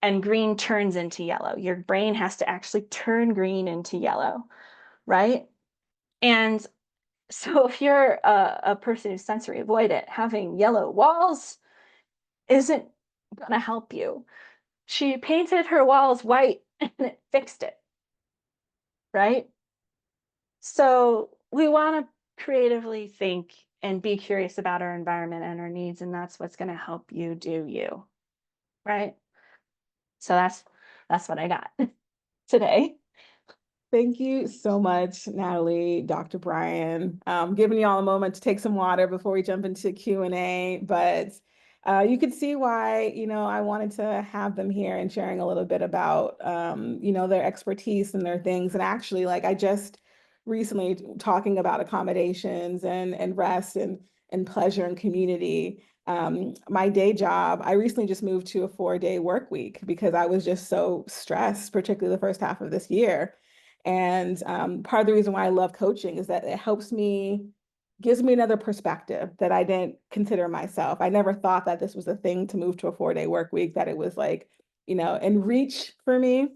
and green turns into yellow. Your brain has to actually turn green into yellow, right? And so if you're a person who's sensory avoidant, having yellow walls isn't going to help you. She painted her walls white and it fixed it, right? So we want to creatively think and be curious about our environment and our needs, and that's what's going to help you do you, right? So that's what I got today. Thank you so much, Natalie, Dr. Brian. Giving you all a moment to take some water before we jump into Q&A, but you could see why, I wanted to have them here and sharing a little bit about, their expertise and their things. And actually, like I just recently talking about accommodations and rest and pleasure and community. My day job, I recently just moved to a 4-day work week because I was just so stressed, particularly the first half of this year. And part of the reason why I love coaching is that it helps me, gives me another perspective that I didn't consider myself. I never thought that this was a thing to move to a 4-day work week, that it was like, in reach for me.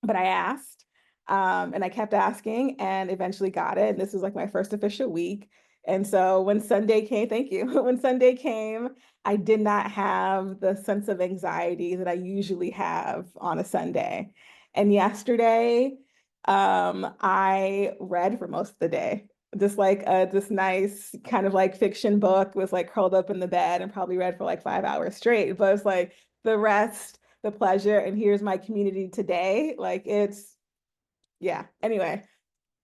But I asked, and I kept asking and eventually got it. And this was like my first official week. And so when Sunday came, thank you. When Sunday came, I did not have the sense of anxiety that I usually have on a Sunday. And yesterday, I read for most of the day. Just like this nice kind of like fiction book, was like curled up in the bed and probably read for like 5 hours straight. But it's like the rest, the pleasure, and here's my community today. Like yeah. Anyway,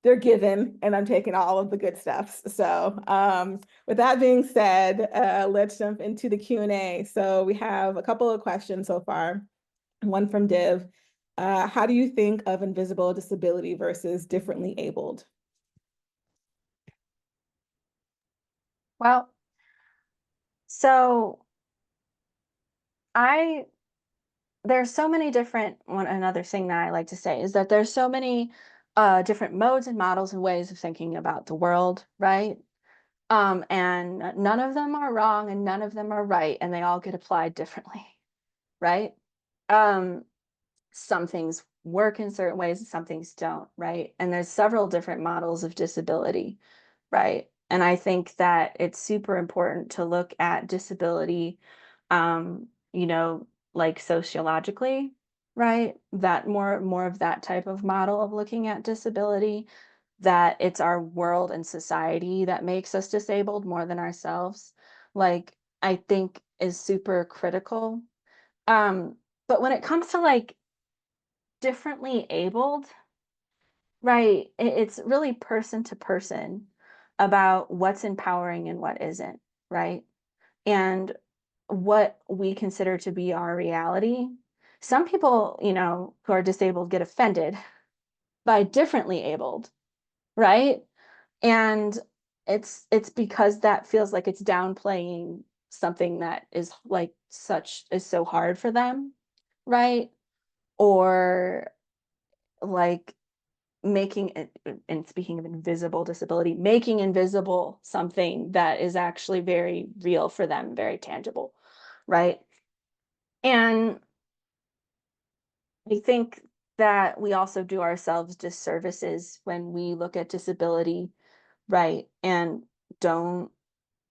they're given, and I'm taking all of the good stuff. So with that being said, let's jump into the Q&A. So we have a couple of questions so far. One from Div. How do you think of invisible disability versus differently abled? Well, so there's so many different, another thing that I like to say is that there's so many different modes and models and ways of thinking about the world, right? And none of them are wrong and none of them are right, and they all get applied differently, right? Um, some things work in certain ways and some things don't, right? And there's several different models of disability, right? And I think that it's super important to look at disability, um, you know, like sociologically, right? That more of that type of model of looking at disability, that it's our world and society that makes us disabled more than ourselves, like I think is super critical. Um, but when it comes to like differently abled, right, it's really person to person about what's empowering and what isn't, right? And what we consider to be our reality. Some people, who are disabled get offended by differently abled, right? And it's because that feels like it's downplaying something that is like is so hard for them, right? Or like making it, and speaking of invisible disability, making invisible something that is actually very real for them, very tangible, right? And I think that we also do ourselves disservices when we look at disability, right, and don't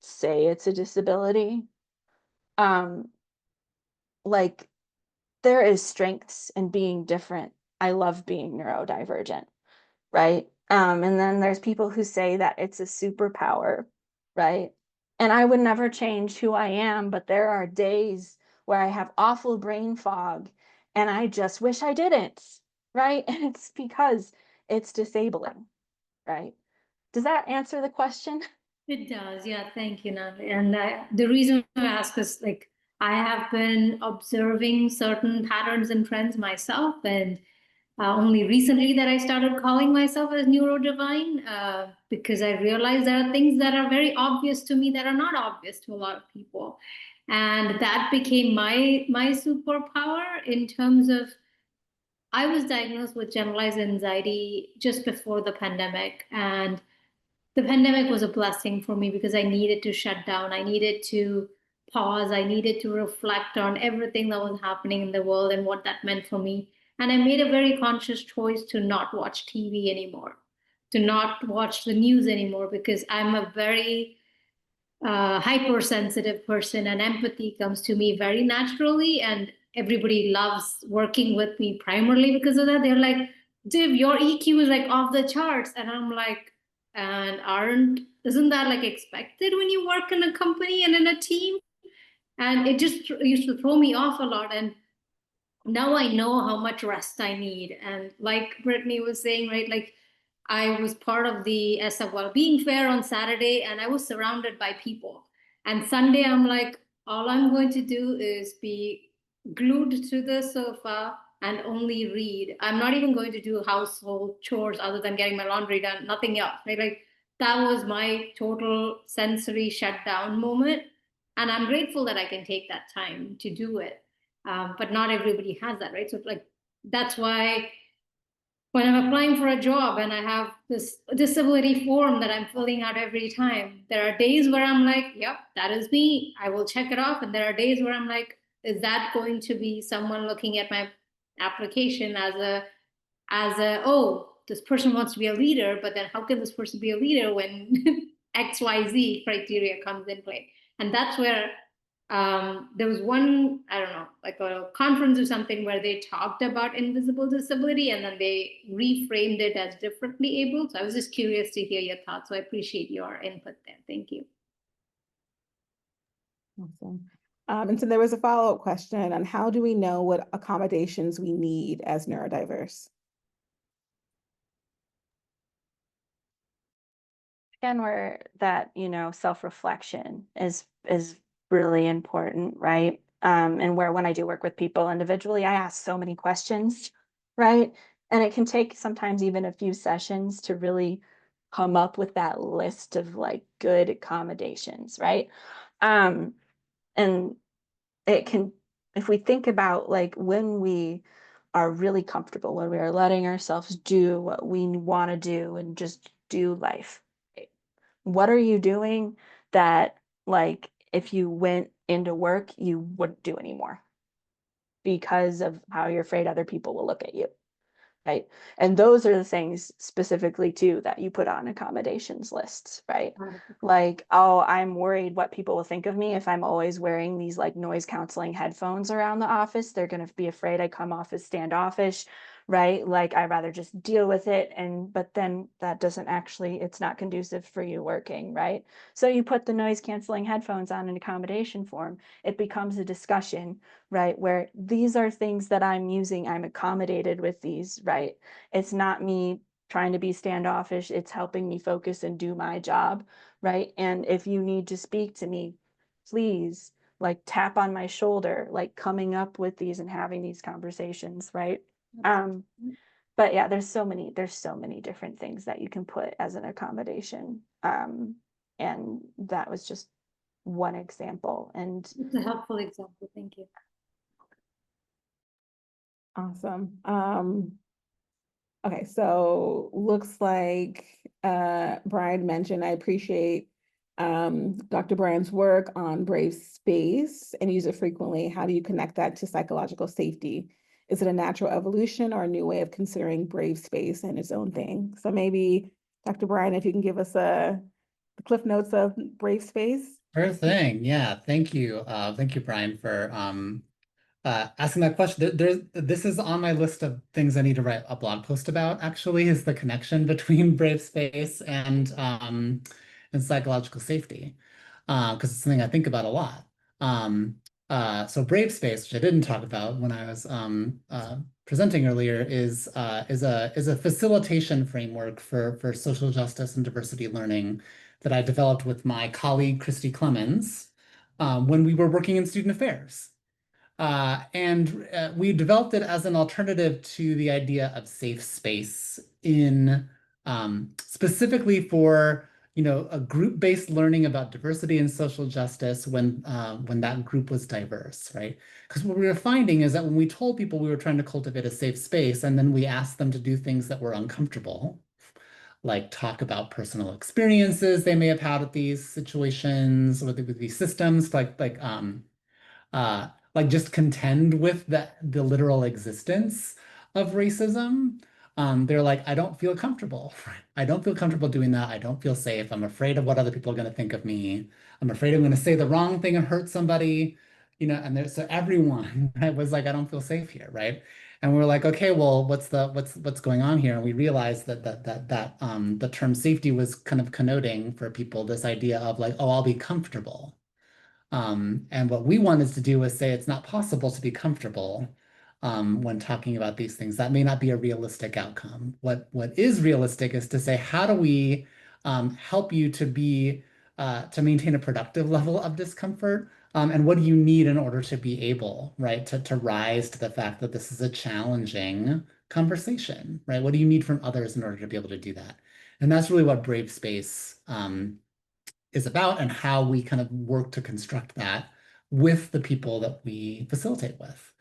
say it's a disability. Um, like there is strengths in being different. I love being neurodivergent, right? And then there's people who say that it's a superpower, right? And I would never change who I am, but there are days where I have awful brain fog and I just wish I didn't, right? And it's because it's disabling, right? Does that answer the question? It does, yeah. Thank you, Natalie. And the reason I ask is like I have been observing certain patterns and trends myself, and only recently that I started calling myself as neurodivine because I realized there are things that are very obvious to me that are not obvious to a lot of people, and that became my superpower in terms of I was diagnosed with generalized anxiety just before the pandemic, and the pandemic was a blessing for me because I needed to shut down. I needed to pause. I needed to reflect on everything that was happening in the world and what that meant for me. And I made a very conscious choice to not watch TV anymore, to not watch the news anymore, because I'm a very hypersensitive person and empathy comes to me very naturally. And everybody loves working with me primarily because of that. They're like, Div, your EQ is like off the charts. And I'm like, and isn't that like expected when you work in a company and in a team? And it just used to throw me off a lot. And now I know how much rest I need. And like Brittany was saying, right, like I was part of the SF Wellbeing Fair on Saturday and I was surrounded by people. And Sunday, I'm like, all I'm going to do is be glued to the sofa and only read. I'm not even going to do household chores other than getting my laundry done, nothing else, right? Like that was my total sensory shutdown moment. And I'm grateful that I can take that time to do it. But not everybody has that, right? So like that's why when I'm applying for a job and I have this disability form that I'm filling out every time, there are days where I'm like, yep, that is me. I will check it off. And there are days where I'm like, is that going to be someone looking at my application as a oh, this person wants to be a leader, but then how can this person be a leader when XYZ criteria comes in play? And that's where there was one, I don't know, like a conference or something where they talked about invisible disability and then they reframed it as differently able. So I was just curious to hear your thoughts. So I appreciate your input there. Thank you. Awesome. And so there was a follow-up question on how do we know what accommodations we need as neurodiverse? Again, where that, self-reflection is really important, right? And where when I do work with people individually, I ask so many questions, right? And it can take sometimes even a few sessions to really come up with that list of like good accommodations, right? And it can, if we think about like when we are really comfortable, when we are letting ourselves do what we want to do and just do life, right? What are you doing that like if you went into work, you wouldn't do anymore because of how you're afraid other people will look at you? Right. And those are the things specifically too that you put on accommodations lists, right? Like, oh, I'm worried what people will think of me if I'm always wearing these like noise canceling headphones around the office. They're going to be afraid I come off as standoffish, right? Like I'd rather just deal with it. But then that doesn't actually, it's not conducive for you working, right? So you put the noise canceling headphones on an accommodation form. It becomes a discussion, right? Where these are things that I'm using, I'm accommodated with these, right? It's not me trying to be standoffish, it's helping me focus and do my job, right? And if you need to speak to me, please like tap on my shoulder, like coming up with these and having these conversations, right? But yeah, there's so many different things that you can put as an accommodation. And that was just one example. And It's a helpful example. Thank you. Awesome. Okay, so looks like Brian mentioned, I appreciate Dr. Brian's work on Brave Space and use it frequently. How do you connect that to psychological safety? Is it a natural evolution or a new way of considering Brave Space and its own thing? So maybe Dr. Brian, if you can give us the cliff notes of Brave Space. Sure thing. Yeah. Thank you. Thank you, Brian, for asking that question. This is on my list of things I need to write a blog post about, actually, is the connection between Brave Space and psychological safety. Because it's something I think about a lot. So Brave Space, which I didn't talk about when I was presenting earlier, is a facilitation framework for social justice and diversity learning that I developed with my colleague, Christy Clemens, when we were working in student affairs. We developed it as an alternative to the idea of safe space in specifically for a group-based learning about diversity and social justice when that group was diverse, right? Because what we were finding is that when we told people we were trying to cultivate a safe space and then we asked them to do things that were uncomfortable, like talk about personal experiences they may have had at these situations or with these systems, like just contend with the literal existence of racism. They're like, I don't feel comfortable. I don't feel comfortable doing that. I don't feel safe. I'm afraid of what other people are going to think of me. I'm afraid I'm going to say the wrong thing and hurt somebody, and so everyone was like, I don't feel safe here, right? And we're like, okay, well, what's going on here? And we realized that the term safety was kind of connoting for people this idea of like, oh, I'll be comfortable. And what we wanted to do was say it's not possible to be comfortable when talking about these things. That may not be a realistic outcome. What is realistic is to say, how do we help you to maintain a productive level of discomfort? And what do you need in order to be able, right, to rise to the fact that this is a challenging conversation, right? What do you need from others in order to be able to do that? And that's really what Brave Space is about and how we kind of work to construct that with the people that we facilitate with.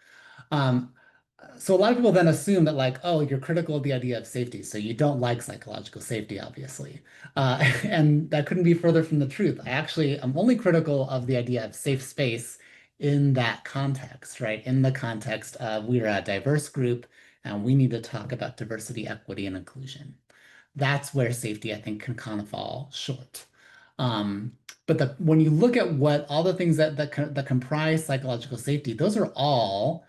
So a lot of people then assume that like, oh, you're critical of the idea of safety, so you don't like psychological safety, obviously. And that couldn't be further from the truth. I actually am only critical of the idea of safe space in that context, right? In the context of we're a diverse group and we need to talk about diversity, equity, and inclusion. That's where safety, I think, can kind of fall short. But when you look at what all the things that comprise psychological safety, those are all,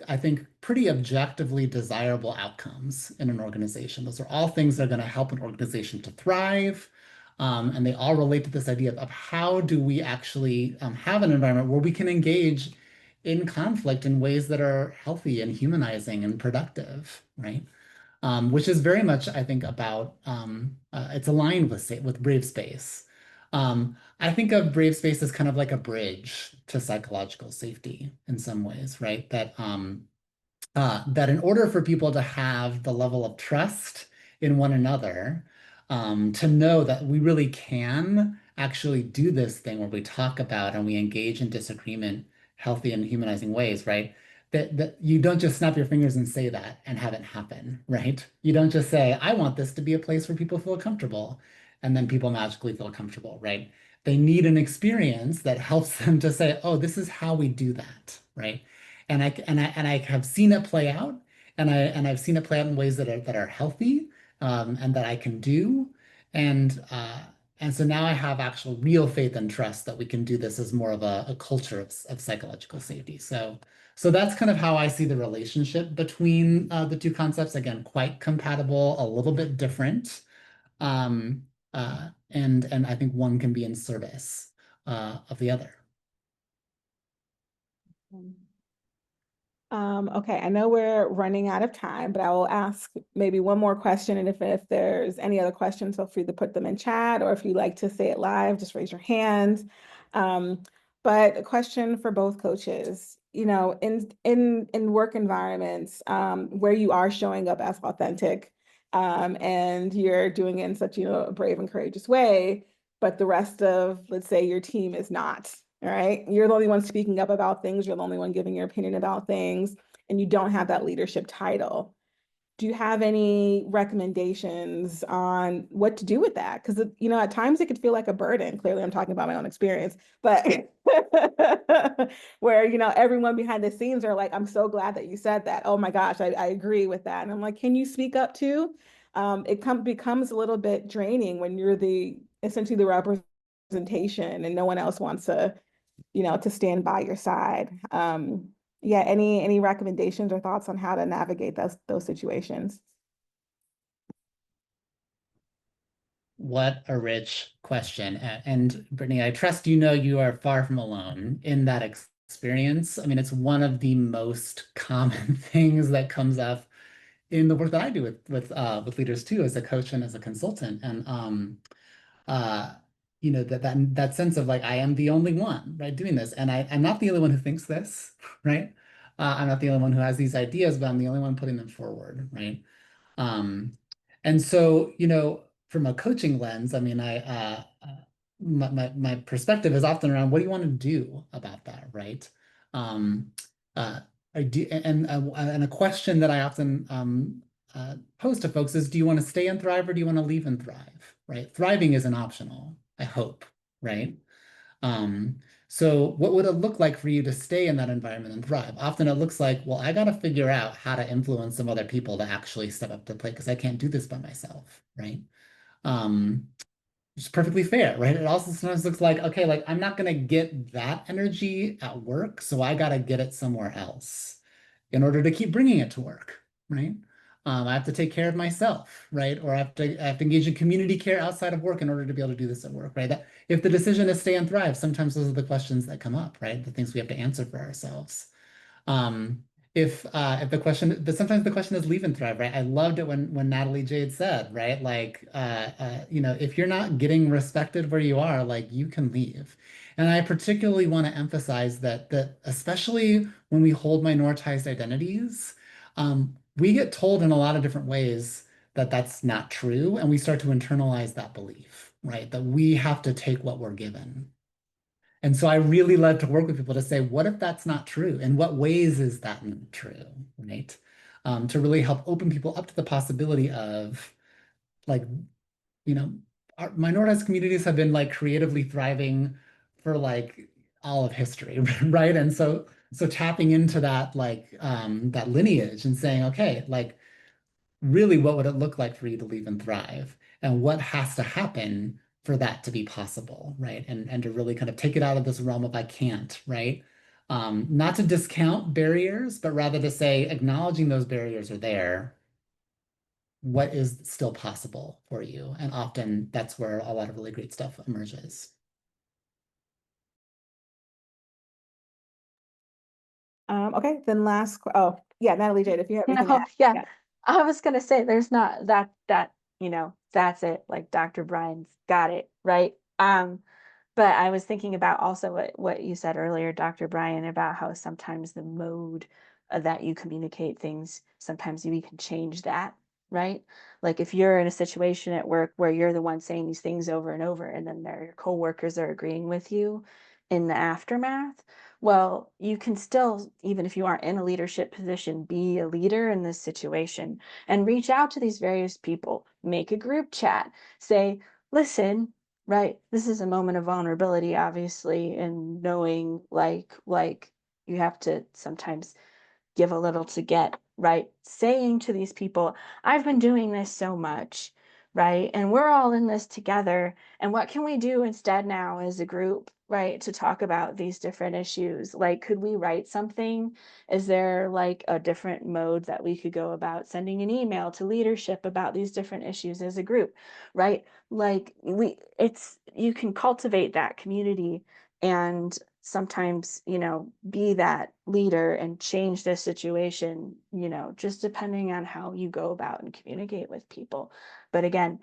I think, pretty objectively desirable outcomes in an organization. Those are all things that are going to help an organization to thrive. And they all relate to this idea of how do we actually have an environment where we can engage in conflict in ways that are healthy and humanizing and productive, right? Which is very much, I think, about it's aligned with Brave Space. I think of Brave Space as kind of like a bridge to psychological safety in some ways, right? That in order for people to have the level of trust in one another, to know that we really can actually do this thing where we talk about and we engage in disagreement, healthy and humanizing ways, right? That you don't just snap your fingers and say that and have it happen, right? You don't just say, I want this to be a place where people feel comfortable, and then people magically feel comfortable, right? They need an experience that helps them to say, oh, this is how we do that, right? And I have seen it play out, and I've seen it play out in ways that are healthy, and that I can do, and so now I have actual real faith and trust that we can do this as more of a culture of psychological safety. So that's kind of how I see the relationship between the two concepts. Again, quite compatible, a little bit different, and I think one can be in service of the other. Okay, I know we're running out of time, but I will ask maybe one more question. And if there's any other questions, feel free to put them in chat, or if you'd like to say it live, just raise your hand. But a question for both coaches, in work environments where you are showing up as authentic, and you're doing it in such, a brave and courageous way, but the rest of, let's say, your team is not. All right. You're the only one speaking up about things. You're the only one giving your opinion about things, and you don't have that leadership title. Do you have any recommendations on what to do with that? Because, at times it could feel like a burden. Clearly, I'm talking about my own experience, but where, everyone behind the scenes are like, I'm so glad that you said that. Oh my gosh, I agree with that. And I'm like, can you speak up too? It becomes a little bit draining when you're essentially the representation and no one else wants to stand by your side. Yeah, any recommendations or thoughts on how to navigate those situations? What a rich question. And Brittany, I trust you are far from alone in that experience. I mean, it's one of the most common things that comes up in the work that I do with leaders too, as a coach and as a consultant. And you know, that sense of like, I am the only one, right, doing this. And I'm not the only one who thinks this, right? I'm not the only one who has these ideas, but I'm the only one putting them forward, right? And so, you know, from a coaching lens, I mean, my perspective is often around, what do you want to do about that, right? Um, I do, and a question that I often pose to folks is, do you want to stay and thrive, or do you want to leave and thrive, right? Thriving isn't optional, I hope, right? Um, so what would it look like for you to stay in that environment and thrive? Often it looks like, well, I got to figure out how to influence some other people to actually step up to the plate because I can't do this by myself, right? Um, it's perfectly fair, right? It also sometimes looks like, okay, like I'm not going to get that energy at work, so I got to get it somewhere else in order to keep bringing it to work, right? I have to take care of myself, right? Or I have to engage in community care outside of work in order to be able to do this at work, right? That, if the decision is stay and thrive, sometimes those are the questions that come up, right? The things we have to answer for ourselves. If the question, but sometimes the question is leave and thrive, right? I loved it when Natalie Jade said, right? Like, you know, if you're not getting respected where you are, like you can leave. And I particularly want to emphasize that especially when we hold minoritized identities, we get told in a lot of different ways that that's not true, and we start to internalize that belief, right? That we have to take what we're given. And so I really love to work with people to say, what if that's not true? In what ways is that not true, right? To really help open people up to the possibility of, like, you know, our minoritized communities have been like creatively thriving for like all of history, right? And so tapping into that like that lineage and saying, okay, like really what would it look like for you to leave and thrive? And what has to happen for that to be possible, right? And to really kind of take it out of this realm of I can't, right? Not to discount barriers, but rather to say, acknowledging those barriers are there, what is still possible for you? And often that's where a lot of really great stuff emerges. Okay, then oh, yeah, Natalie Jade, if you have anything to No, add. yeah. Yeah. I was gonna say there's not that, you know, that's it. Like Dr. Brian's got it, right? But I was thinking about also what you said earlier, Dr. Brian, about how sometimes the mode that you communicate things, sometimes you can change that, right? Like if you're in a situation at work where you're the one saying these things over and over, and then your coworkers are agreeing with you in the aftermath, well, you can still, even if you aren't in a leadership position, be a leader in this situation and reach out to these various people, make a group chat, say, listen, right, this is a moment of vulnerability, obviously, and knowing like you have to sometimes give a little to get, right? Saying to these people, I've been doing this so much, right? And we're all in this together. And what can we do instead now as a group, right? To talk about these different issues? Like, could we write something? Is there like a different mode that we could go about sending an email to leadership about these different issues as a group, right? Like you can cultivate that community and sometimes, you know, be that leader and change the situation, you know, just depending on how you go about and communicate with people. But again,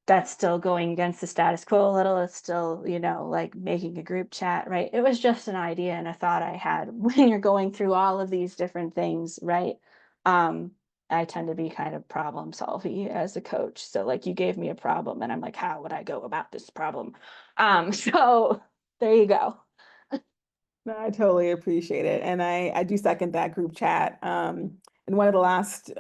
that's still going against the status quo a little. It's still, you know, like making a group chat, right? It was just an idea and a thought I had when you're going through all of these different things, right? Um, I tend to be kind of problem solving as a coach. So like you gave me a problem and I'm like, how would I go about this problem? So there you go. No, I totally appreciate it. And I do second that group chat. In one of the last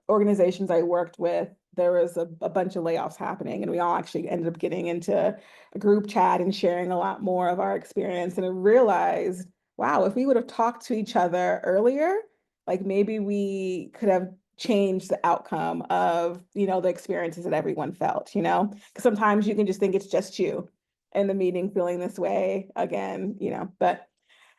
organizations I worked with, there was a bunch of layoffs happening, and we all actually ended up getting into a group chat and sharing a lot more of our experience. And I realized, wow, if we would have talked to each other earlier, like maybe we could have changed the outcome of, you know, the experiences that everyone felt, you know, because sometimes you can just think it's just you in the meeting feeling this way again, you know, but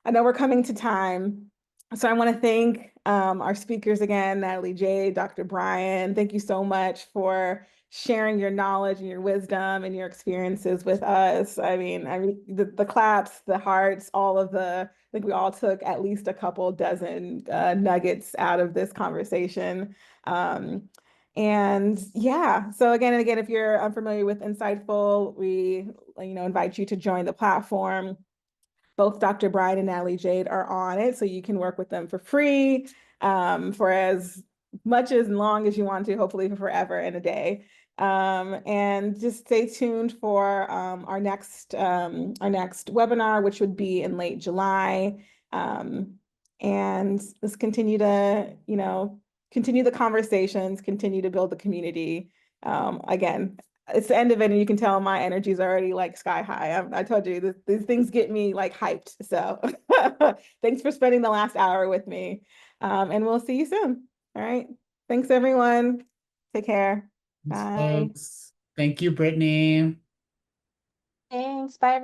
I know we're coming to time. So I want to thank our speakers again, Natalie Jade, Dr. Brian. Thank you so much for sharing your knowledge and your wisdom and your experiences with us. I mean, the claps, the hearts, all of I think we all took at least a couple dozen nuggets out of this conversation. And yeah, so again and again, if you're unfamiliar with Insightful, we invite you to join the platform. Both Dr. Brian and Natalie Jade are on it, so you can work with them for free for as much as long as you want to, hopefully for forever and a day. And just stay tuned for our next webinar, which would be in late July. And let's continue to, continue the conversations, continue to build the community. Again, it's the end of it, and you can tell my energy is already like sky high. I told you these things get me like hyped. So thanks for spending the last hour with me. And we'll see you soon. All right. Thanks, everyone. Take care. Thanks, Bye. folks. Thank you, Brittany. Thanks. Bye, everyone.